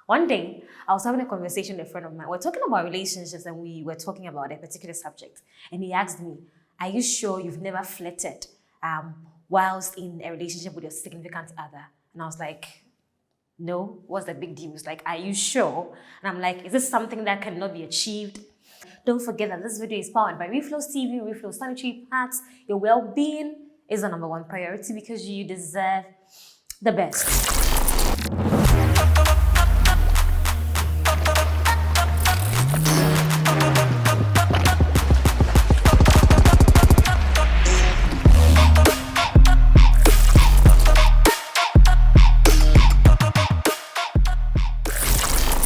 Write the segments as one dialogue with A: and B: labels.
A: One day, I was having a conversation with a friend of mine. We're talking about relationships and we were talking about a particular subject. And he asked me, are you sure you've never flirted whilst in a relationship with your significant other? And I was like, no, what's the big deal? It's like, are you sure? And I'm like, is this something that cannot be achieved? Don't forget that this video is powered by REFLO'S TV, REFLO'S Sanitary pads. Your well-being is the number one priority because you deserve the best.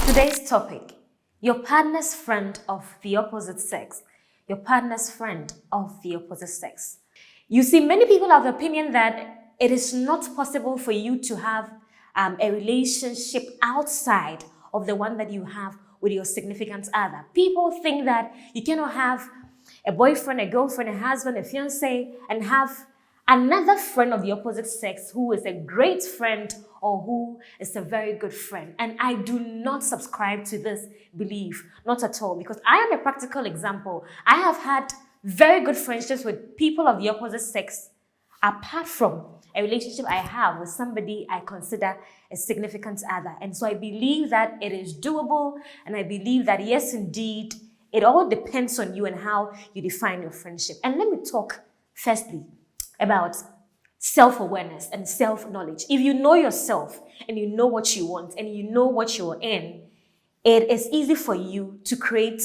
A: Today's topic, your partner's friend of the opposite sex. Your partner's friend of the opposite sex. You see, many people have the opinion that it is not possible for you to have a relationship outside of the one that you have with your significant other. People think that you cannot have a boyfriend, a girlfriend, a husband, a fiancé, and have another friend of the opposite sex who is a great friend or who is a very good friend. And I do not subscribe to this belief, not at all, because I am a practical example. I have had very good friendships with people of the opposite sex, apart from a relationship I have with somebody I consider a significant other. And so I believe that it is doable, and I believe that, yes, indeed, it all depends on you and how you define your friendship. And let me talk firstly about self-awareness and self-knowledge. If you know yourself and you know what you want and you know what you're in, it is easy for you to create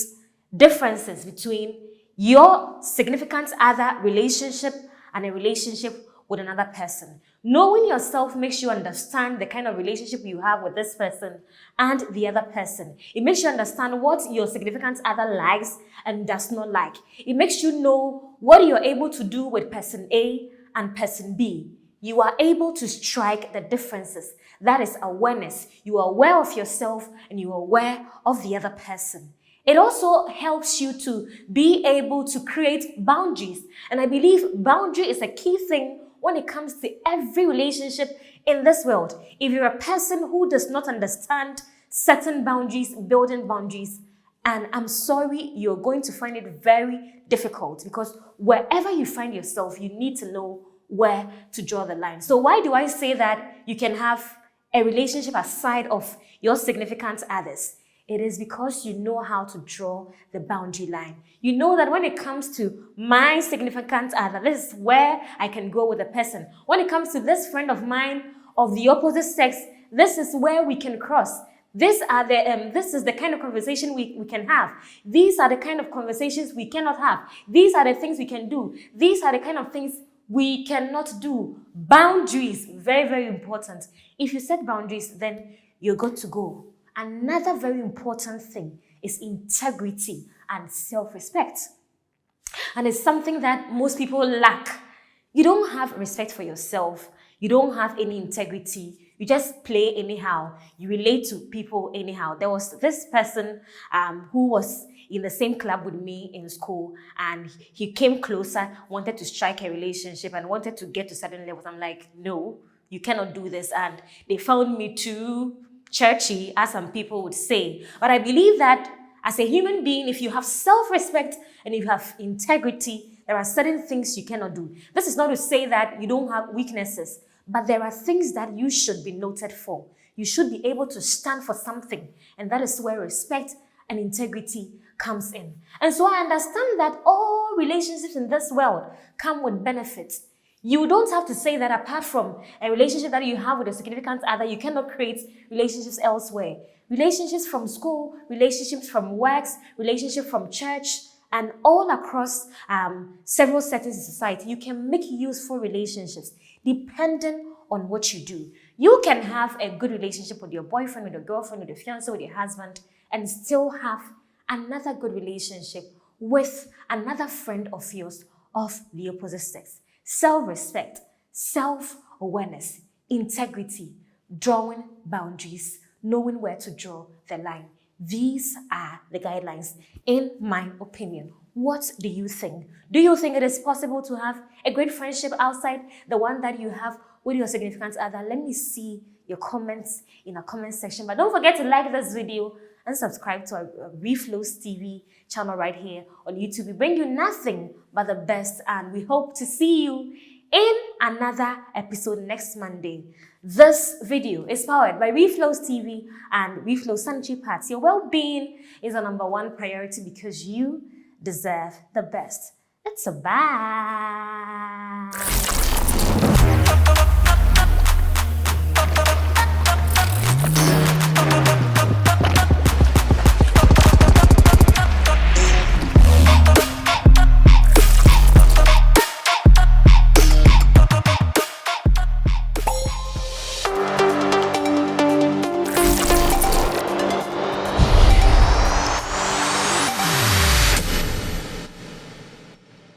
A: differences between your significant other relationship and a relationship with another person. Knowing yourself makes you understand the kind of relationship you have with this person and the other person. It makes you understand what your significant other likes and does not like. It makes you know what you're able to do with person A and person B. You are able to strike the differences. That is awareness. You are aware of yourself and you are aware of the other person. It also helps you to be able to create boundaries. And I believe boundary is a key thing when it comes to every relationship in this world. If you're a person who does not understand certain boundaries, building boundaries, and I'm sorry, you're going to find it very difficult, because wherever you find yourself, you need to know where to draw the line. So why do I say that you can have a relationship aside of your significant others? It is because you know how to draw the boundary line. You know that when it comes to my significant other, this is where I can go with a person. When it comes to this friend of mine of the opposite sex, this is where we can cross. This is the kind of conversation we can have. These are the kind of conversations we cannot have. These are the things we can do. These are the kind of things we cannot do. Boundaries, very, very important. If you set boundaries, then you're good to go. Another very important thing is integrity and self-respect. And it's something that most people lack. You don't have respect for yourself. You don't have any integrity. You just play anyhow. You relate to people anyhow. There was this person who was in the same club with me in school, and he came closer, wanted to strike a relationship and wanted to get to certain levels. I'm like, no, you cannot do this. And they found me too churchy, as some people would say. But I believe that as a human being, if you have self-respect and you have integrity, there are certain things you cannot do. This is not to say that you don't have weaknesses, but there are things that you should be noted for. You should be able to stand for something, and that is where respect and integrity comes in. And so I understand that all relationships in this world come with benefits. You don't have to say that apart from a relationship that you have with a significant other, you cannot create relationships elsewhere. Relationships from school, relationships from works, relationships from church, and all across several settings in society, you can make useful relationships depending on what you do. You can have a good relationship with your boyfriend, with your girlfriend, with your fiancé, with your husband, and still have another good relationship with another friend of yours of the opposite sex. Self-respect, self-awareness, integrity, drawing boundaries, knowing where to draw the line. These are the guidelines, in my opinion. What do you think? Do you think it is possible to have a great friendship outside the one that you have with your significant other? Let me see your comments in our comment section. But don't forget to like this video and subscribe to our REFLO'S TV channel right here on YouTube. We bring you nothing but the best, and we hope to see you in another episode next Monday. This video is powered by REFLO'S TV and REFLO'S Sanitary Pads. Your well-being is our #1 priority because you deserve the best. It's a bye.